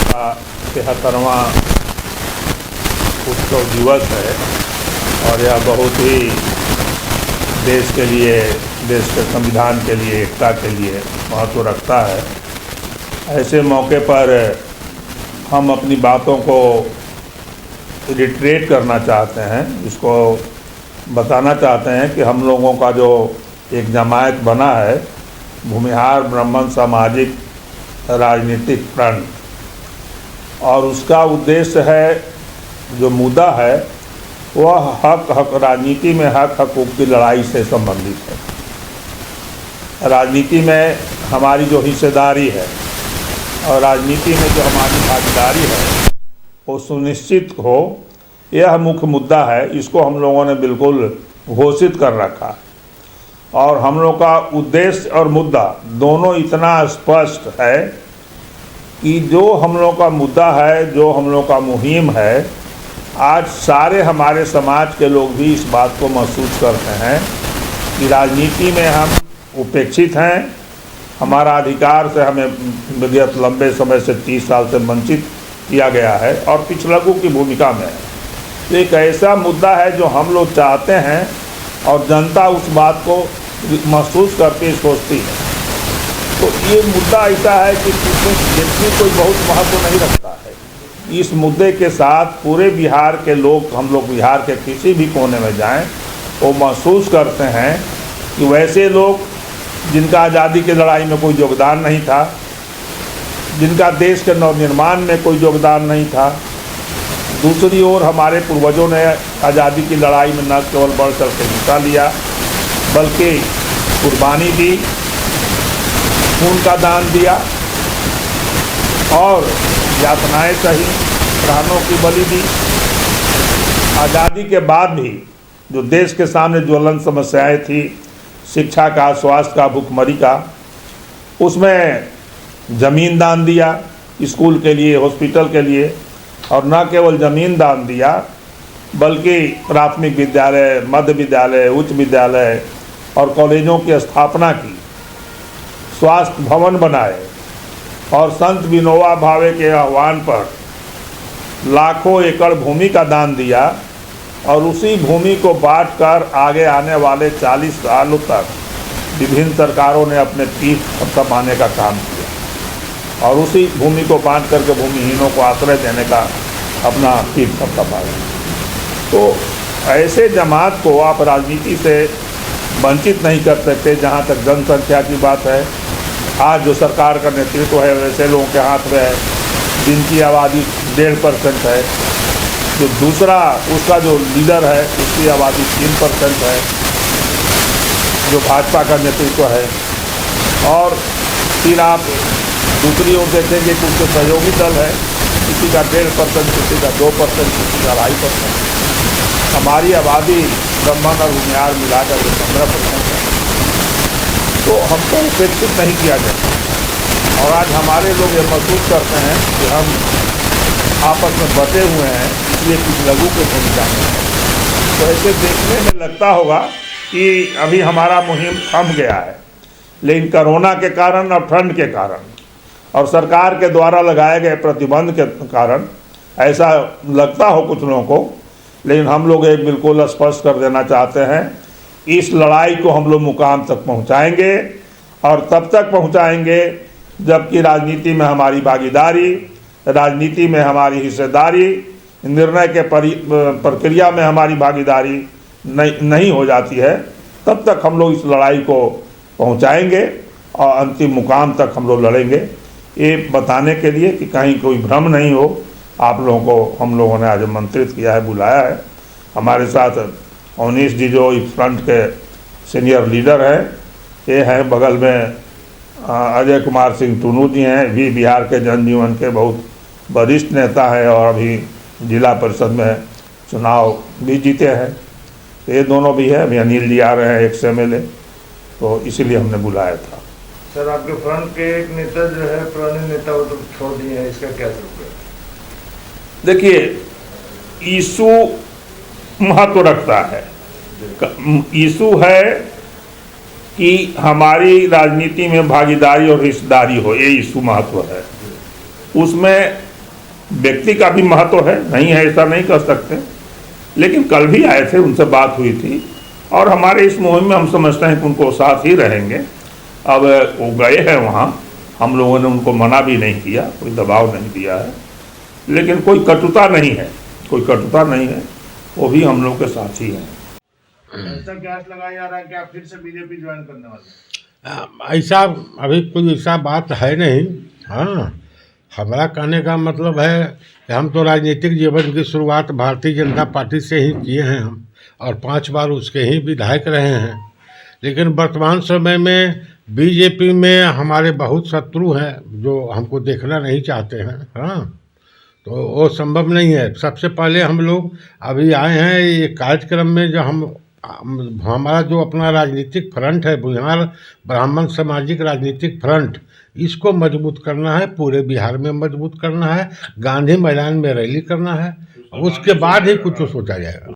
का 73वां उत्सव दिवस है और यह बहुत ही देश के लिए, देश के संविधान के लिए, एकता के लिए महत्व रखता है। ऐसे मौके पर हम अपनी बातों को रिट्रेट करना चाहते हैं, इसको बताना चाहते हैं कि हम लोगों का जो एक जमायत बना है, भूमिहार ब्राह्मण सामाजिक राजनीतिक फ्रंट, और उसका उद्देश्य है, जो मुद्दा है वह हक राजनीति में हक हकूक़ की लड़ाई से संबंधित है। राजनीति में हमारी जो हिस्सेदारी है और राजनीति में जो हमारी भागीदारी है वो सुनिश्चित हो, यह मुख्य मुद्दा है। इसको हम लोगों ने बिल्कुल घोषित कर रखा है और हम लोग का उद्देश्य और मुद्दा दोनों इतना स्पष्ट है कि जो हम लोग का मुद्दा है, जो हम लोग का मुहिम है, आज सारे हमारे समाज के लोग भी इस बात को महसूस करते हैं कि राजनीति में हम उपेक्षित हैं। हमारा अधिकार से हमें विगत लंबे समय से 30 साल से वंचित किया गया है और पिछड़ों की भूमिका में है। तो एक ऐसा मुद्दा है जो हम लोग चाहते हैं और जनता उस बात को महसूस करके सोचती है। तो ये मुद्दा ऐसा है कि जिसमें कोई बहुत महत्व नहीं रखता है। इस मुद्दे के साथ पूरे बिहार के लोग, हम लोग बिहार के किसी भी कोने में जाएं, वो महसूस करते हैं कि वैसे लोग जिनका आज़ादी की लड़ाई में कोई योगदान नहीं था, जिनका देश के नवनिर्माण में कोई योगदान नहीं था, दूसरी ओर हमारे पूर्वजों ने आज़ादी की लड़ाई में न केवल बढ़ चढ़ के हिस्सा लिया बल्कि कुर्बानी दी, खून का दान दिया और यातनाएं सही, प्राणों की बलि दी। आज़ादी के बाद भी जो देश के सामने ज्वलंत समस्याएं थी, शिक्षा का, स्वास्थ्य का, भुखमरी का, उसमें ज़मीन दान दिया स्कूल के लिए, हॉस्पिटल के लिए, और न केवल ज़मीन दान दिया बल्कि प्राथमिक विद्यालय, मध्य विद्यालय, उच्च विद्यालय और कॉलेजों की स्थापना की, स्वास्थ्य भवन बनाए और संत विनोबा भावे के आह्वान पर लाखों एकड़ भूमि का दान दिया और उसी भूमि को बांटकर आगे आने वाले 40 सालों तक विभिन्न सरकारों ने अपने पीठ थपथपाने का काम किया और उसी भूमि को बांट करके भूमिहीनों को आश्रय देने का अपना पीठ थपथपाया। तो ऐसे जमात को आप राजनीति से वंचित नहीं कर सकते। जहाँ तक जनसंख्या की बात है, आज जो सरकार का नेतृत्व है वैसे लोगों के हाथ में है जिनकी आबादी 1.5% है, जो दूसरा उसका जो लीडर है उसकी आबादी 3% है, जो भाजपा का नेतृत्व है, और फिर आप दूसरी ओर देखेंगे कि उसके सहयोगी दल है, किसी का 1.5%, किसी का 2%, किसी का 2.5%। हमारी आबादी ब्राह्मण और भूमिहार मिलाकर 15% है। तो हमको उपेक्षित नहीं किया जाता और आज हमारे लोग ये महसूस करते हैं कि हम आपस में बटे हुए हैं, इसलिए कुछ लघु के भूमिका में है। तो ऐसे देखने में लगता होगा कि अभी हमारा मुहिम थम गया है, लेकिन कोरोना के कारण और ठंड के कारण और सरकार के द्वारा लगाए गए प्रतिबंध के कारण ऐसा लगता हो कुछ लोगों को, लेकिन हम लोग एक बिल्कुल स्पष्ट कर देना चाहते हैं, इस लड़ाई को हम लोग मुकाम तक पहुंचाएंगे और तब तक पहुंचाएंगे जबकि राजनीति में हमारी भागीदारी, राजनीति में हमारी हिस्सेदारी, निर्णय के प्रक्रिया में हमारी भागीदारी नहीं हो जाती है, तब तक हम लोग इस लड़ाई को पहुंचाएंगे और अंतिम मुकाम तक हम लोग लड़ेंगे। ये बताने के लिए कि कहीं कोई भ्रम नहीं हो, आप लोगों को हम लोगों ने आज आमंत्रित किया है, बुलाया है। हमारे साथ अवनीश जी जो इस फ्रंट के सीनियर लीडर हैं, ये हैं बगल में अजय कुमार सिंह टुनू जी हैं, भी बिहार के जनजीवन के बहुत वरिष्ठ नेता हैं और अभी जिला परिषद में चुनाव भी जीते हैं। तो ये दोनों भी हैं, अभी अनिल जी आ रहे हैं एक MLA, तो इसीलिए हमने बुलाया था। सर, आपके फ्रंट के एक नेता जो है, पुराने नेता, वो तो छोड़ दिए हैं, इसका क्या स्वरूप है? देखिए, इशू महत्व रखता है। इशू है कि हमारी राजनीति में भागीदारी और हिस्सेदारी हो, ये इशू महत्व है। उसमें व्यक्ति का भी महत्व है, नहीं है ऐसा नहीं कह सकते, लेकिन कल भी आए थे, उनसे बात हुई थी और हमारे इस मुहिम में हम समझते हैं कि उनको साथ ही रहेंगे। अब वो गए हैं वहाँ, हम लोगों ने उनको मना भी नहीं किया, कोई दबाव नहीं दिया है, लेकिन कोई कटुता नहीं है, कोई कटुता नहीं है, वो भी हम लोग के साथ ही हैं। ऐसा क्या लगाया जा रहा है कि आप फिर से बीजेपी ज्वाइन करने वाले हैं? ऐसा अभी कोई ऐसा बात है नहीं। हाँ, हमारा कहने का मतलब है कि हम तो राजनीतिक जीवन की शुरुआत भारतीय जनता पार्टी से ही किए हैं हम, और 5 बार उसके ही विधायक रहे हैं। लेकिन वर्तमान समय में बीजेपी में हमारे बहुत शत्रु हैं जो हमको देखना नहीं चाहते हैं। हाँ, तो वो संभव नहीं है। सबसे पहले हम लोग अभी आए हैं ये कार्यक्रम में, जो हमारा जो अपना राजनीतिक फ्रंट है, बिहार ब्राह्मण सामाजिक राजनीतिक फ्रंट, इसको मजबूत करना है, पूरे बिहार में मजबूत करना है, गांधी मैदान में रैली करना है, उसके बाद ही कुछ सोचा जाएगा।